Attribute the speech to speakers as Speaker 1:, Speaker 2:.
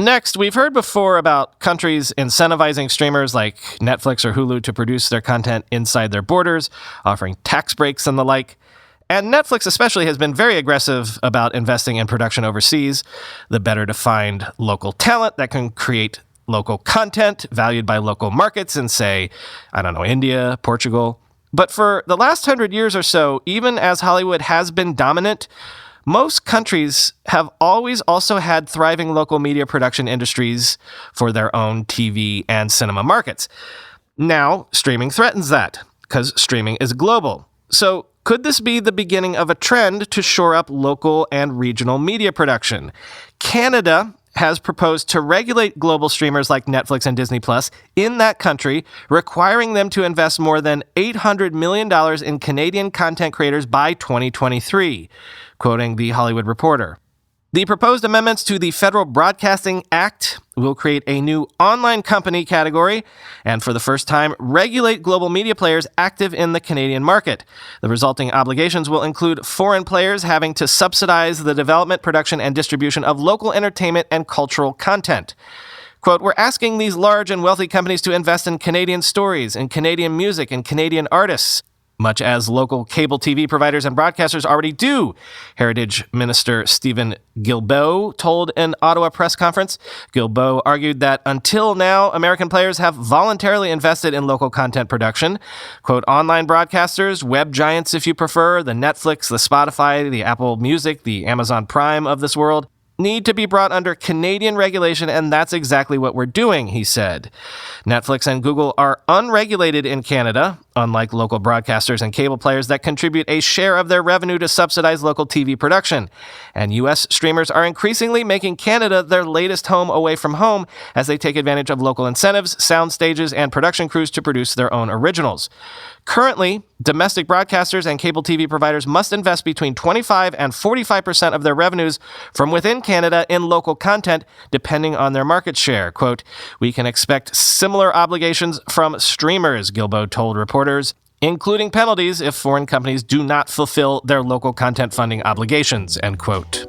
Speaker 1: Next, we've heard before about countries incentivizing streamers like Netflix or Hulu to produce their content inside their borders, offering tax breaks and the like. And Netflix especially has been very aggressive about investing in production overseas, the better to find local talent that can create local content valued by local markets in, say, India, Portugal. But for the last 100 years or so, even as Hollywood has been dominant, most countries have always also had thriving local media production industries for their own TV and cinema markets. Now, streaming threatens that, because streaming is global. So, could this be the beginning of a trend to shore up local and regional media production? Canada has proposed to regulate global streamers like Netflix and Disney Plus in that country, requiring them to invest more than $800 million in Canadian content creators by 2023, quoting The Hollywood Reporter. The proposed amendments to the Federal Broadcasting Act will create a new online company category and, for the first time, regulate global media players active in the Canadian market. The resulting obligations will include foreign players having to subsidize the development, production, and distribution of local entertainment and cultural content. Quote, "We're asking these large and wealthy companies to invest in Canadian stories, in Canadian music, and Canadian artists, much as local cable TV providers and broadcasters already do," Heritage Minister Stephen Guilbeault told an Ottawa press conference. Guilbeault argued that until now, American players have voluntarily invested in local content production. Quote, "Online broadcasters, web giants if you prefer, the Netflix, the Spotify, the Apple Music, the Amazon Prime of this world, need to be brought under Canadian regulation, and that's exactly what we're doing," he said. Netflix and Google are unregulated in Canada, unlike local broadcasters and cable players that contribute a share of their revenue to subsidize local TV production. And U.S. streamers are increasingly making Canada their latest home away from home as they take advantage of local incentives, sound stages, and production crews to produce their own originals. Currently, domestic broadcasters and cable TV providers must invest between 25 and 45% of their revenues from within Canada in local content, depending on their market share. Quote, "We can expect similar obligations from streamers," Guilbeault told reporters, including penalties if foreign companies do not fulfill their local content funding obligations, end quote.